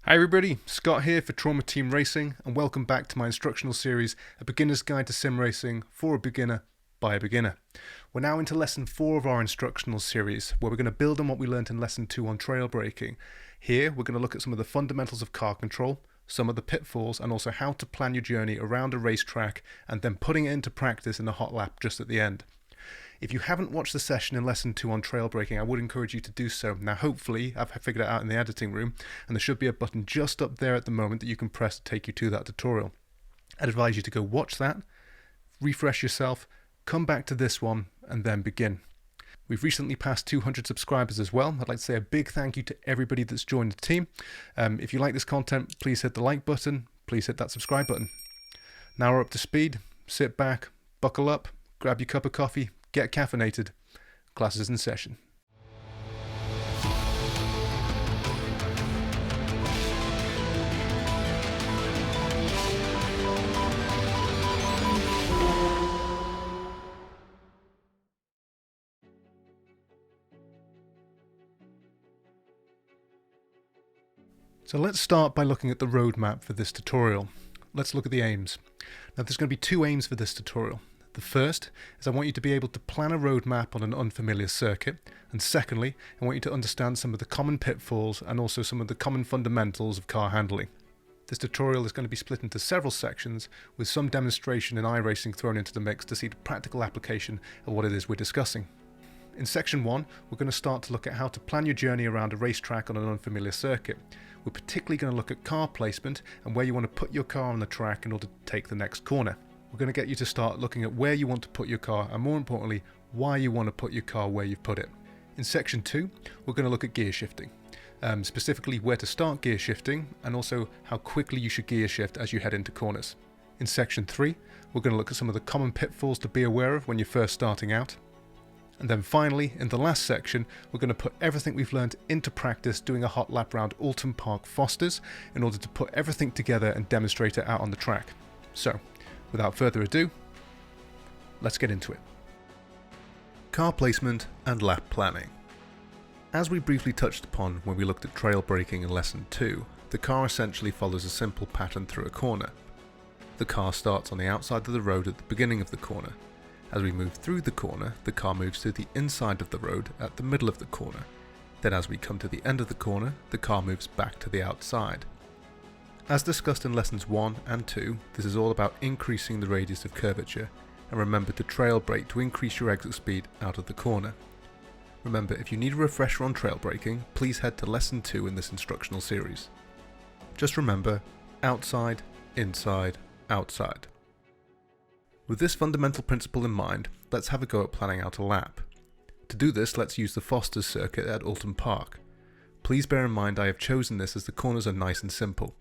Hi everybody, Scott here for Trauma Team Racing, and welcome back to my instructional series, A Beginner's Guide to Sim Racing for a Beginner by a Beginner. We're now into Lesson 4 of our instructional series, where we're going to build on what we learned in Lesson 2 on trail braking. Here, we're going to look at some of the fundamentals of car control, some of the pitfalls, and also how to plan your journey around a racetrack, and then putting it into practice in a hot lap just at the end. If you haven't watched the session in Lesson 2 on trail braking, I would encourage you to do so. Now hopefully I've figured it out in the editing room, and there should be a button just up there at the moment that you can press to take you to that tutorial. I'd advise you to go watch that, refresh yourself, come back to this one, and then begin. We've recently passed 200 subscribers as well. I'd like to say a big thank you to everybody that's joined the team. If you like this content, please hit the like button, please hit that subscribe button. Now we're up to speed. Sit back, buckle up, grab your cup of coffee, get caffeinated. Class is in session. So let's start by looking at the roadmap for this tutorial. Let's look at the aims. Now there's going to be two aims for this tutorial. The first is I want you to be able to plan a roadmap on an unfamiliar circuit, and secondly, I want you to understand some of the common pitfalls and also some of the common fundamentals of car handling. This tutorial is going to be split into several sections with some demonstration in iRacing thrown into the mix to see the practical application of what it is we're discussing. In section 1, we're going to start to look at how to plan your journey around a racetrack on an unfamiliar circuit. We're particularly going to look at car placement and where you want to put your car on the track in order to take the next corner. We're going to get you to start looking at where you want to put your car and, more importantly, why you want to put your car where you've put it. In section 2, we're going to look at gear shifting, specifically where to start gear shifting and also how quickly you should gear shift as you head into corners. In section 3, we're going to look at some of the common pitfalls to be aware of when you're first starting out. And then finally, in the last section, we're going to put everything we've learned into practice doing a hot lap round Oulton Park Fosters in order to put everything together and demonstrate it out on the track. So, without further ado, let's get into it. Car placement and lap planning. As we briefly touched upon when we looked at trail braking in Lesson 2, the car essentially follows a simple pattern through a corner. The car starts on the outside of the road at the beginning of the corner. As we move through the corner, the car moves to the inside of the road at the middle of the corner. Then as we come to the end of the corner, the car moves back to the outside. As discussed in Lessons 1 and 2, this is all about increasing the radius of curvature, and remember to trail brake to increase your exit speed out of the corner. Remember, if you need a refresher on trail braking, please head to Lesson 2 in this instructional series. Just remember, outside, inside, outside. With this fundamental principle in mind, let's have a go at planning out a lap. To do this, let's use the Foster's circuit at Oulton Park. Please bear in mind I have chosen this as the corners are nice and simple.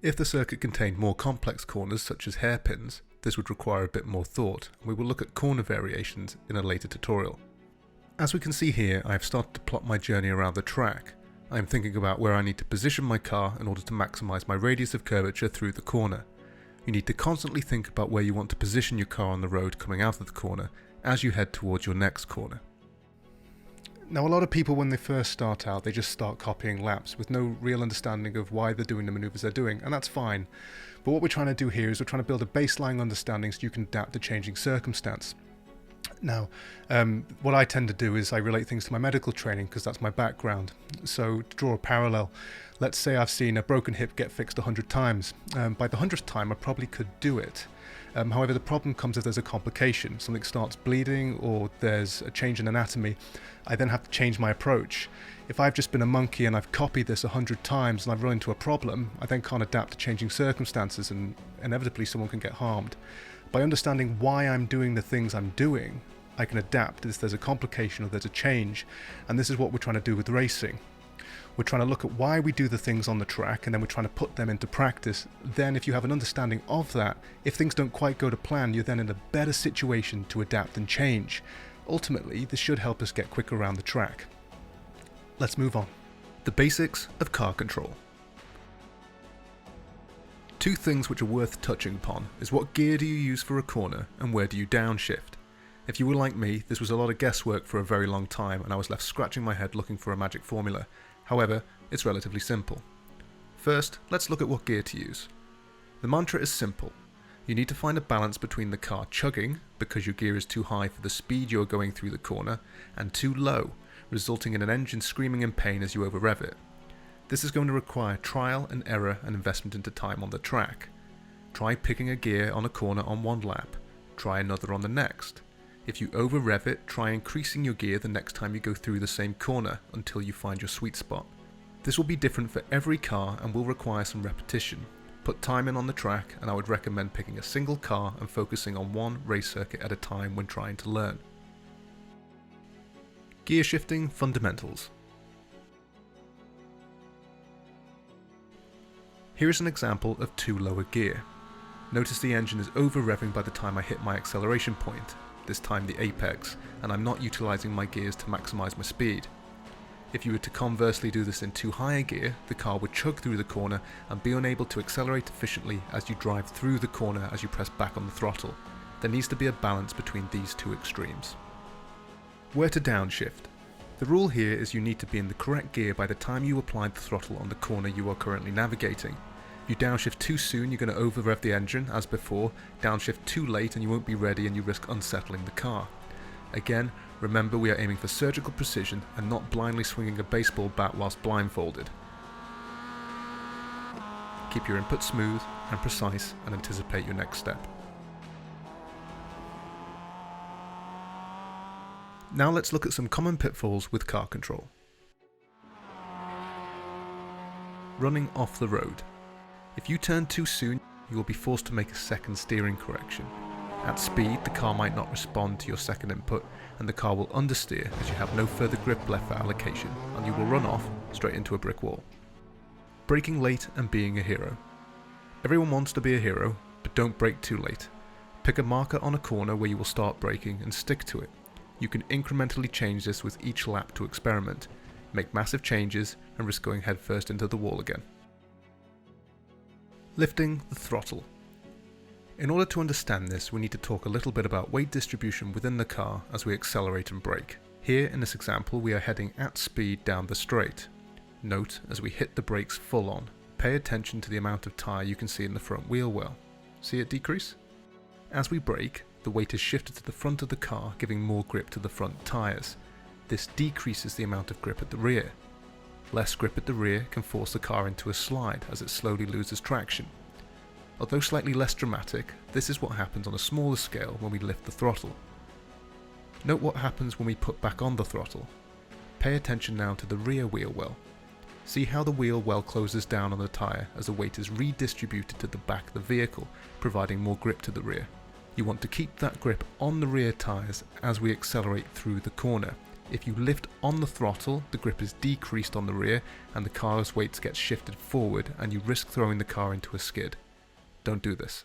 If the circuit contained more complex corners such as hairpins, this would require a bit more thought, and we will look at corner variations in a later tutorial. As we can see here, I have started to plot my journey around the track. I am thinking about where I need to position my car in order to maximise my radius of curvature through the corner. You need to constantly think about where you want to position your car on the road coming out of the corner as you head towards your next corner. Now a lot of people when they first start out, they just start copying laps with no real understanding of why they're doing the manoeuvres they're doing, and that's fine. But what we're trying to do here is we're trying to build a baseline understanding so you can adapt to changing circumstance. Now, what I tend to do is I relate things to my medical training because that's my background. So to draw a parallel, let's say I've seen a broken hip get fixed 100 times. By the 100th time I probably could do it. However, the problem comes if there's a complication, something starts bleeding or there's a change in anatomy. I then have to change my approach. If I've just been a monkey and I've copied this 100 times and I've run into a problem, I then can't adapt to changing circumstances and inevitably someone can get harmed. By understanding why I'm doing the things I'm doing, I can adapt if there's a complication or there's a change, and this is what we're trying to do with racing. We're trying to look at why we do the things on the track, and then we're trying to put them into practice. Then if you have an understanding of that, if things don't quite go to plan, you're then in a better situation to adapt and change. Ultimately, this should help us get quicker around the track. Let's move on. The basics of car control. Two things which are worth touching upon is what gear do you use for a corner and where do you downshift. If you were like me, this was a lot of guesswork for a very long time and I was left scratching my head looking for a magic formula. However, it's relatively simple. First, let's look at what gear to use. The mantra is simple. You need to find a balance between the car chugging, because your gear is too high for the speed you are going through the corner, and too low, resulting in an engine screaming in pain as you over-rev it. This is going to require trial and error and investment into time on the track. Try picking a gear on a corner on one lap. Try another on the next. If you over-rev it, try increasing your gear the next time you go through the same corner until you find your sweet spot. This will be different for every car and will require some repetition. Put time in on the track, and I would recommend picking a single car and focusing on one race circuit at a time when trying to learn. Gear shifting fundamentals. Here is an example of too low a gear. Notice the engine is over-revving by the time I hit my acceleration point, this time the apex, and I'm not utilising my gears to maximise my speed. If you were to conversely do this in too high a gear, the car would chug through the corner and be unable to accelerate efficiently as you drive through the corner as you press back on the throttle. There needs to be a balance between these two extremes. Where to downshift? The rule here is you need to be in the correct gear by the time you apply the throttle on the corner you are currently navigating. If you downshift too soon, you're going to over-rev the engine, as before. Downshift too late and you won't be ready and you risk unsettling the car. Again, remember we are aiming for surgical precision and not blindly swinging a baseball bat whilst blindfolded. Keep your input smooth and precise and anticipate your next step. Now let's look at some common pitfalls with car control. Running off the road. If you turn too soon, you will be forced to make a second steering correction. At speed, the car might not respond to your second input, and the car will understeer as you have no further grip left for allocation, and you will run off straight into a brick wall. Braking late and being a hero. Everyone wants to be a hero, but don't brake too late. Pick a marker on a corner where you will start braking and stick to it. You can incrementally change this with each lap to experiment, make massive changes, and risk going headfirst into the wall again. Lifting the throttle. In order to understand this, we need to talk a little bit about weight distribution within the car as we accelerate and brake. Here in this example we are heading at speed down the straight. Note as we hit the brakes full on, pay attention to the amount of tyre you can see in the front wheel well. See it decrease? As we brake, the weight is shifted to the front of the car, giving more grip to the front tyres. This decreases the amount of grip at the rear. Less grip at the rear can force the car into a slide as it slowly loses traction. Although slightly less dramatic, this is what happens on a smaller scale when we lift the throttle. Note what happens when we put back on the throttle. Pay attention now to the rear wheel well. See how the wheel well closes down on the tyre as the weight is redistributed to the back of the vehicle, providing more grip to the rear. You want to keep that grip on the rear tyres as we accelerate through the corner. If you lift on the throttle, the grip is decreased on the rear and the car's weight gets shifted forward and you risk throwing the car into a skid. Don't do this.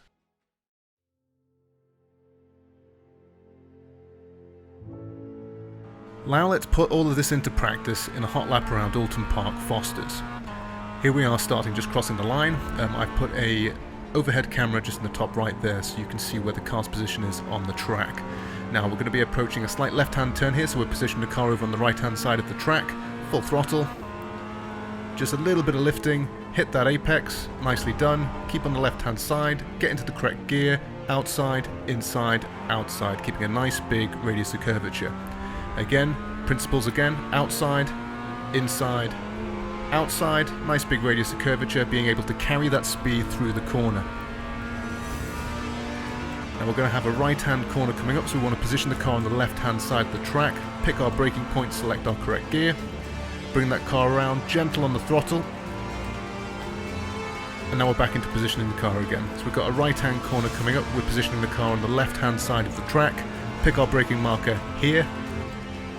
Now let's put all of this into practice in a hot lap around Oulton Park, Fosters. Here we are starting just crossing the line. I've put a overhead camera just in the top right there so you can see where the car's position is on the track. Now we're going to be approaching a slight left-hand turn here, so we're positioning the car over on the right-hand side of the track. Full throttle. Just a little bit of lifting, hit that apex, nicely done. Keep on the left-hand side, get into the correct gear, outside, inside, outside, keeping a nice big radius of curvature. Again, principles again, outside, inside, outside, nice big radius of curvature, being able to carry that speed through the corner. Now we're going to have a right-hand corner coming up, so we want to position the car on the left-hand side of the track, pick our braking point, select our correct gear, bring that car around, gentle on the throttle, and now we're back into positioning the car again. So we've got a right-hand corner coming up, we're positioning the car on the left-hand side of the track, pick our braking marker here,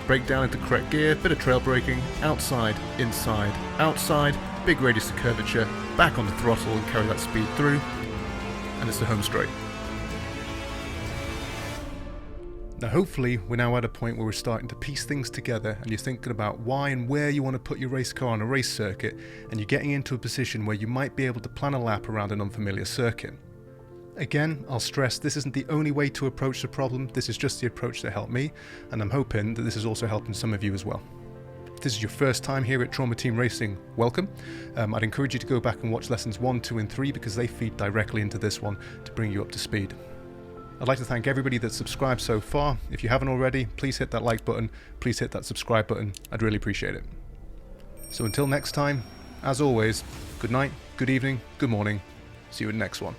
brake down into correct gear, bit of trail braking, outside, inside, outside, big radius of curvature, back on the throttle and carry that speed through, and it's the home straight. Now hopefully we're now at a point where we're starting to piece things together and you're thinking about why and where you want to put your race car on a race circuit, and you're getting into a position where you might be able to plan a lap around an unfamiliar circuit. Again, I'll stress this isn't the only way to approach the problem, this is just the approach that helped me, and I'm hoping that this is also helping some of you as well. this is your first time here at Trauma Team Racing, welcome. I'd encourage you to go back and watch lessons 1, 2 and 3 because they feed directly into this one to bring you up to speed. I'd like to thank everybody that's subscribed so far. If you haven't already, please hit that like button, please hit that subscribe button, I'd really appreciate it. So until next time, as always, good night, good evening, good morning, see you in the next one.